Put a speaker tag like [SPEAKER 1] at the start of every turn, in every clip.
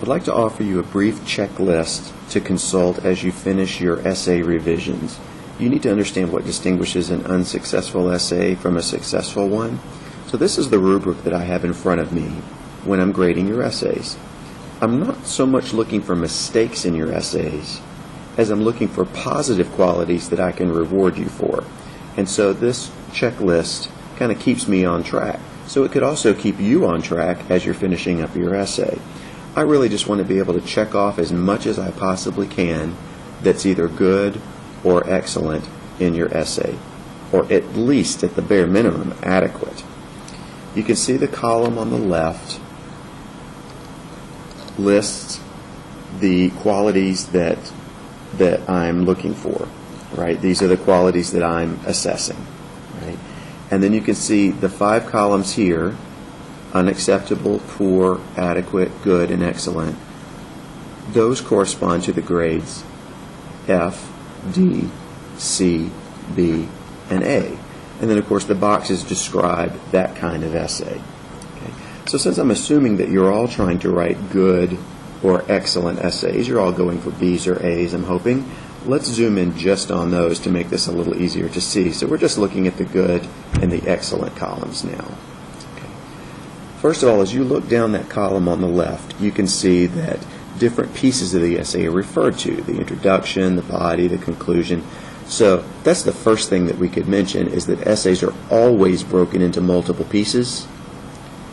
[SPEAKER 1] I'd like to offer you a brief checklist to consult as you finish your essay revisions. You need to understand what distinguishes an unsuccessful essay from a successful one. So this is the rubric that I have in front of me when I'm grading your essays. I'm not so much looking for mistakes in your essays as I'm looking for positive qualities that I can reward you for. And so this checklist kind of keeps me on track. So it could also keep you on track as you're finishing up your essay. I really just want to be able to check off as much as I possibly can that's either good or excellent in your essay, or at least at the bare minimum adequate. You can see the column on the left lists the qualities that I'm looking for, right? These are the qualities that I'm assessing, right? And then you can see the 5 columns here: unacceptable, poor, adequate, good, and excellent. Those correspond to the grades F, D, C, B, and A. And then, of course, the boxes describe that kind of essay. Okay. So since I'm assuming that you're all trying to write good or excellent essays, you're all going for B's or A's, I'm hoping, let's zoom in just on those to make this a little easier to see. So we're just looking at the good and the excellent columns now. First of all, as you look down that column on the left, you can see that different pieces of the essay are referred to: the introduction, the body, the conclusion. So that's the first thing that we could mention, is that essays are always broken into multiple pieces.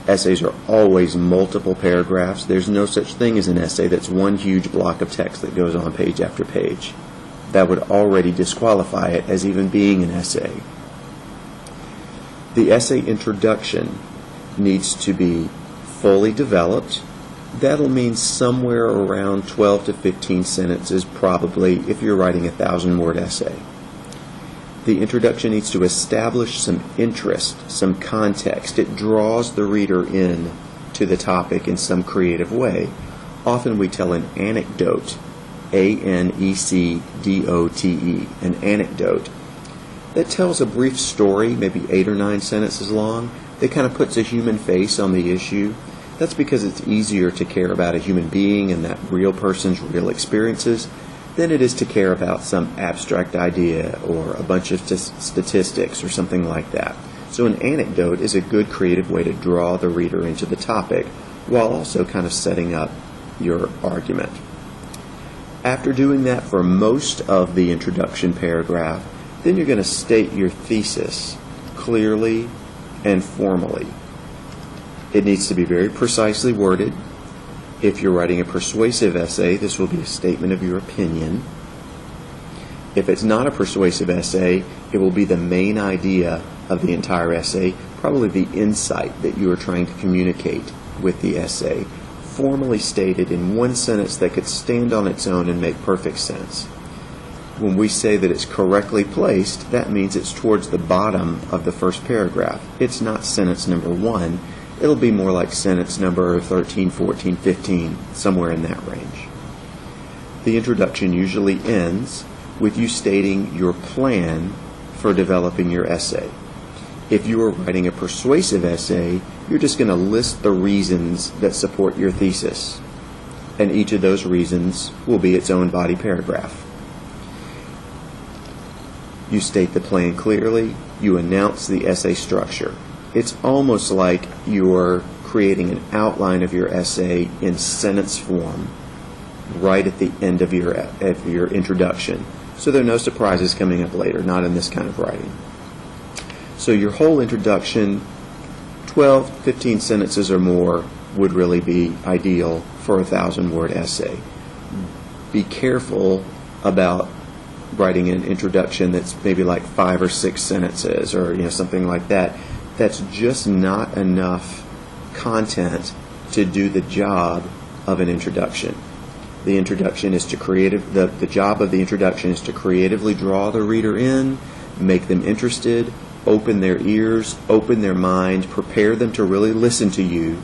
[SPEAKER 1] Essays are always multiple paragraphs. There's no such thing as an essay that's one huge block of text that goes on page after page. That would already disqualify it as even being an essay. The essay introduction needs to be fully developed. That'll mean somewhere around 12 to 15 sentences probably if you're writing a 1,000-word essay. The introduction needs to establish some interest, some context. It draws the reader in to the topic in some creative way. Often we tell an anecdote, A-N-E-C-D-O-T-E, an anecdote, that tells a brief story, maybe 8 or 9 sentences long, that kind of puts a human face on the issue. That's because it's easier to care about a human being and that real person's real experiences than it is to care about some abstract idea or a bunch of statistics or something like that. So an anecdote is a good creative way to draw the reader into the topic while also kind of setting up your argument. After doing that for most of the introduction paragraph, then you're going to state your thesis clearly and formally. It needs to be very precisely worded. If you're writing a persuasive essay, this will be a statement of your opinion. If it's not a persuasive essay, it will be the main idea of the entire essay, probably the insight that you are trying to communicate with the essay, formally stated in one sentence that could stand on its own and make perfect sense. When we say that it's correctly placed, that means it's towards the bottom of the first paragraph. It's not sentence number 1. It'll be more like sentence number 13, 14, 15, somewhere in that range. The introduction usually ends with you stating your plan for developing your essay. If you are writing a persuasive essay, you're just going to list the reasons that support your thesis, and each of those reasons will be its own body paragraph. You state the plan clearly. You announce the essay structure. It's almost like you're creating an outline of your essay in sentence form right at the end of your introduction. So there are no surprises coming up later, not in this kind of writing. So your whole introduction, 12, 15 sentences or more, would really be ideal for a 1,000-word essay. Be careful about writing an introduction that's maybe like 5 or 6 sentences or something like that. That's just not enough content to do the job of an introduction. The introduction is to the job of the introduction is to creatively draw the reader in, make them interested, open their ears, open their mind, prepare them to really listen to you,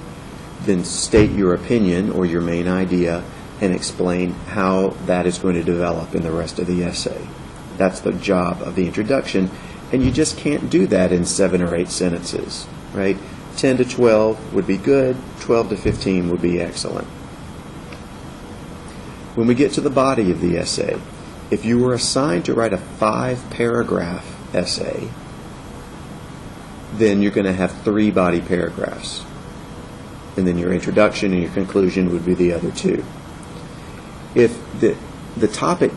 [SPEAKER 1] then state your opinion or your main idea and explain how that is going to develop in the rest of the essay. That's the job of the introduction, and you just can't do that in 7 or 8 sentences, right? 10 to 12 would be good, 12 to 15 would be excellent. When we get to the body of the essay, if you were assigned to write a 5-paragraph essay, then you're going to have 3 body paragraphs. And then your introduction and your conclusion would be the other 2. If the topic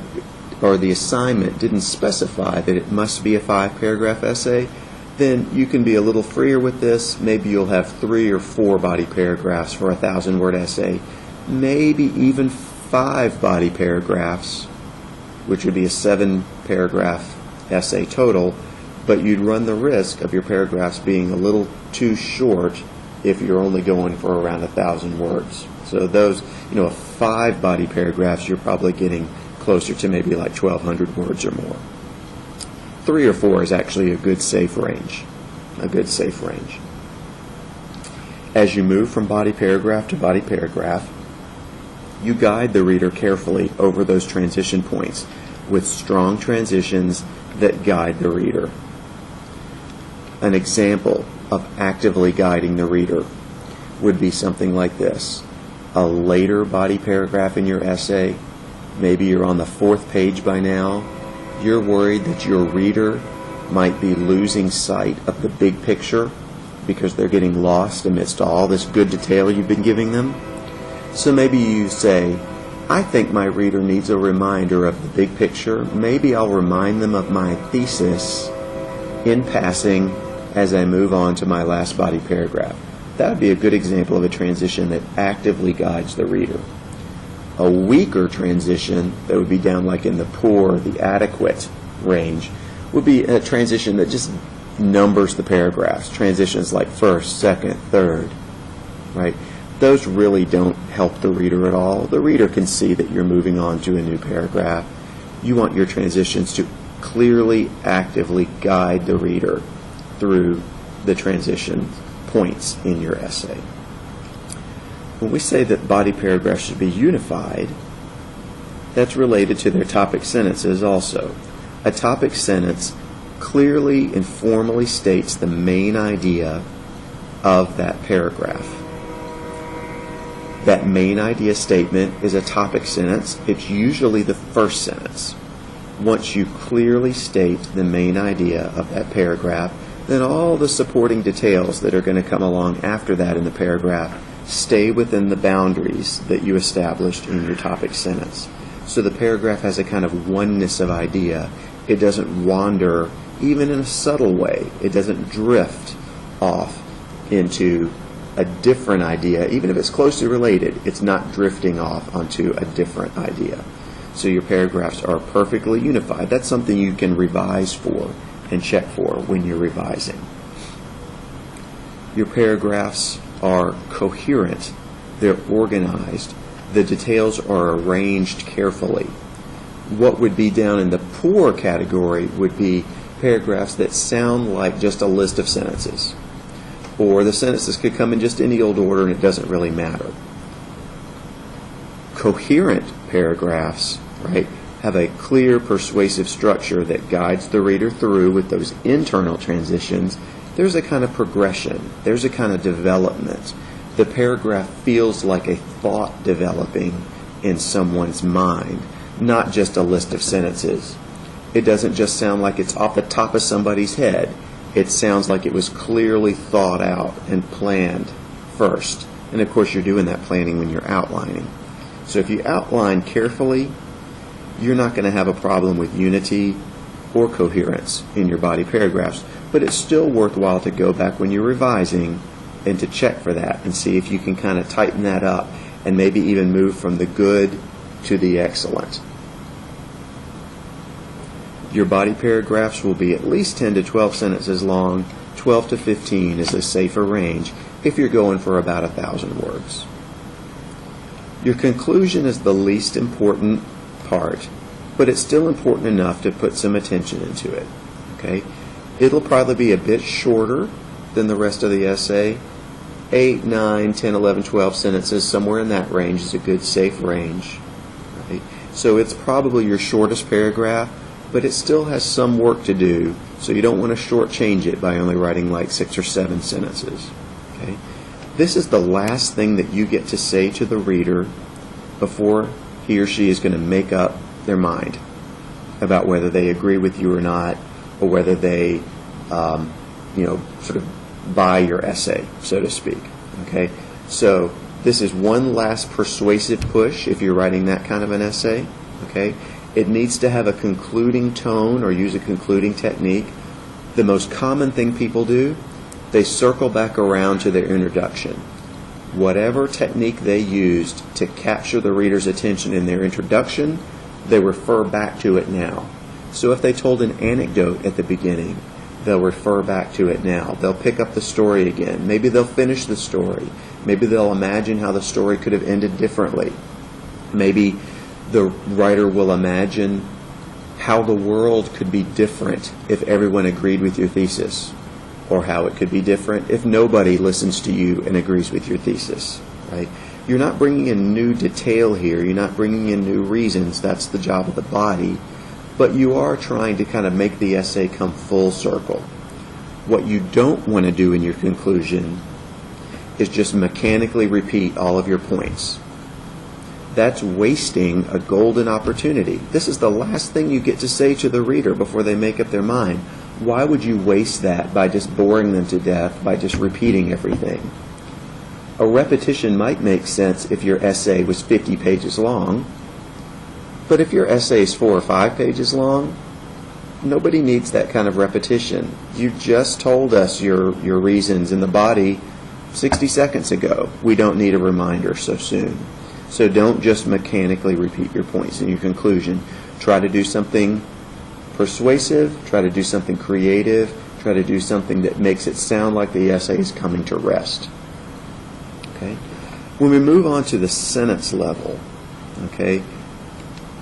[SPEAKER 1] or the assignment didn't specify that it must be a 5-paragraph essay, then you can be a little freer with this. Maybe you'll have 3 or 4 body paragraphs for a 1,000-word essay, maybe even 5 body paragraphs, which would be a 7-paragraph essay total, but you'd run the risk of your paragraphs being a little too short if you're only going for around 1,000 words. So those, 5 body paragraphs, you're probably getting closer to maybe like 1,200 words or more. 3 or 4 is actually a good safe range. As you move from body paragraph to body paragraph, you guide the reader carefully over those transition points with strong transitions that guide the reader. An example of actively guiding the reader would be something like this. A later body paragraph in your essay, maybe you're on the 4th page by now, you're worried that your reader might be losing sight of the big picture because they're getting lost amidst all this good detail you've been giving them. So maybe you say, I think my reader needs a reminder of the big picture. Maybe I'll remind them of my thesis in passing as I move on to my last body paragraph. That would be a good example of a transition that actively guides the reader. A weaker transition that would be down like in the poor, the adequate range, would be a transition that just numbers the paragraphs. Transitions like first, second, third, right? Those really don't help the reader at all. The reader can see that you're moving on to a new paragraph. You want your transitions to clearly, actively guide the reader through the transition points in your essay. When we say that body paragraphs should be unified, that's related to their topic sentences also. A topic sentence clearly and formally states the main idea of that paragraph. That main idea statement is a topic sentence. It's usually the first sentence. Once you clearly state the main idea of that paragraph, then all the supporting details that are going to come along after that in the paragraph stay within the boundaries that you established in your topic sentence. So the paragraph has a kind of oneness of idea. It doesn't wander, even in a subtle way. It doesn't drift off into a different idea. Even if it's closely related, it's not drifting off onto a different idea. So your paragraphs are perfectly unified. That's something you can revise for and check for when you're revising. Your paragraphs are coherent. They're organized. The details are arranged carefully. What would be down in the poor category would be paragraphs that sound like just a list of sentences. Or the sentences could come in just any old order and it doesn't really matter. Coherent paragraphs, right, have a clear, persuasive structure that guides the reader through with those internal transitions. There's a kind of progression. There's a kind of development. The paragraph feels like a thought developing in someone's mind, not just a list of sentences. It doesn't just sound like it's off the top of somebody's head. It sounds like it was clearly thought out and planned first. And of course you're doing that planning when you're outlining. So if you outline carefully, you're not going to have a problem with unity or coherence in your body paragraphs. But it's still worthwhile to go back when you're revising and to check for that and see if you can kind of tighten that up and maybe even move from the good to the excellent. Your body paragraphs will be at least 10 to 12 sentences long. 12 to 15 is a safer range if you're going for about 1,000 words. Your conclusion is the least important part, but it's still important enough to put some attention into it. Okay? It'll probably be a bit shorter than the rest of the essay. 8, 9, 10, 11, 12 sentences, somewhere in that range is a good safe range. Right? So it's probably your shortest paragraph, but it still has some work to do, so you don't want to shortchange it by only writing like 6 or 7 sentences. Okay? This is the last thing that you get to say to the reader before he or she is going to make up their mind about whether they agree with you or not, or whether they, sort of buy your essay, so to speak. Okay, so this is one last persuasive push if you're writing that kind of an essay. Okay, it needs to have a concluding tone or use a concluding technique. The most common thing people do, they circle back around to their introduction. Whatever technique they used to capture the reader's attention in their introduction, they refer back to it now. So if they told an anecdote at the beginning, they'll refer back to it now. They'll pick up the story again. Maybe they'll finish the story. Maybe they'll imagine how the story could have ended differently. Maybe the writer will imagine how the world could be different if everyone agreed with your thesis, or how it could be different if nobody listens to you and agrees with your thesis, right? You're not bringing in new detail here. You're not bringing in new reasons. That's the job of the body. But you are trying to kind of make the essay come full circle. What you don't want to do in your conclusion is just mechanically repeat all of your points. That's wasting a golden opportunity. This is the last thing you get to say to the reader before they make up their mind. Why would you waste that by just boring them to death, by just repeating everything? A repetition might make sense if your essay was 50 pages long, but if your essay is 4 or 5 pages long, nobody needs that kind of repetition. You just told us your reasons in the body 60 seconds ago. We don't need a reminder so soon. So don't just mechanically repeat your points in your conclusion. Try to do something persuasive, try to do something creative, try to do something that makes it sound like the essay is coming to rest. Okay? When we move on to the sentence level, okay,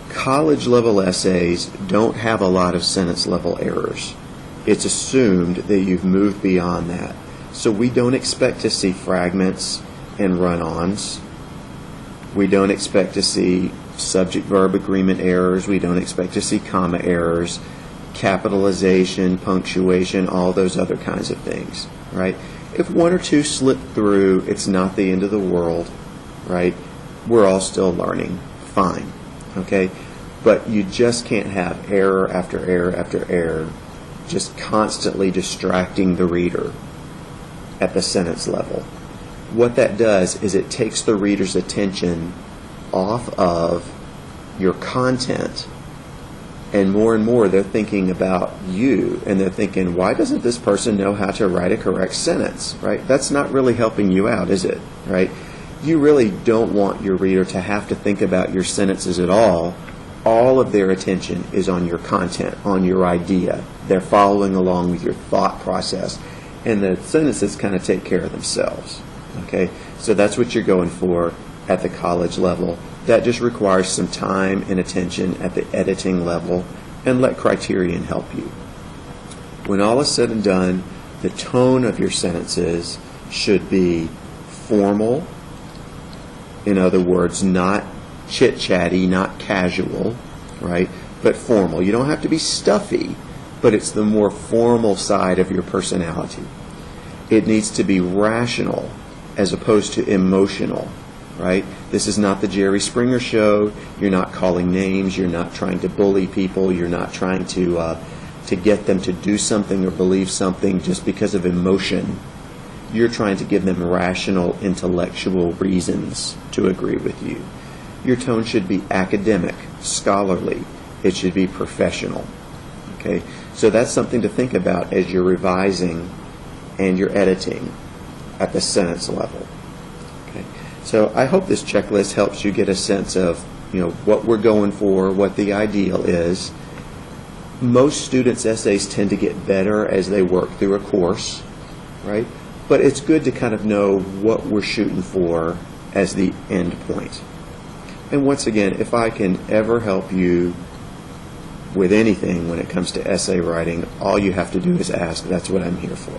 [SPEAKER 1] college level essays don't have a lot of sentence level errors. It's assumed that you've moved beyond that. So we don't expect to see fragments and run-ons. We don't expect to see subject-verb agreement errors. We don't expect to see comma errors, capitalization, punctuation, all those other kinds of things, right? If one or two slip through, it's not the end of the world, right? We're all still learning. Fine, okay? But you just can't have error after error after error, just constantly distracting the reader at the sentence level. What that does is it takes the reader's attention off of your content, and more they're thinking about you, and they're thinking, why doesn't this person know how to write a correct sentence, right? That's not really helping you out, is it, right? You really don't want your reader to have to think about your sentences at all. All of their attention is on your content, on your idea. They're following along with your thought process, and the sentences kind of take care of themselves. Okay, so that's what you're going for at the college level. That just requires some time and attention at the editing level, and let Criterion help you. When all is said and done, the tone of your sentences should be formal. In other words, not chit-chatty, not casual, right? But formal. You don't have to be stuffy, but it's the more formal side of your personality. It needs to be rational as opposed to emotional, right? This is not the Jerry Springer show. You're not calling names. You're not trying to bully people. You're not trying to get them to do something or believe something just because of emotion. You're trying to give them rational, intellectual reasons to agree with you. Your tone should be academic, scholarly. It should be professional. Okay? So that's something to think about as you're revising and you're editing at the sentence level. Okay? So I hope this checklist helps you get a sense of, what we're going for, what the ideal is. Most students' essays tend to get better as they work through a course, right? But it's good to kind of know what we're shooting for as the end point. And once again, if I can ever help you with anything when it comes to essay writing, all you have to do is ask. That's what I'm here for.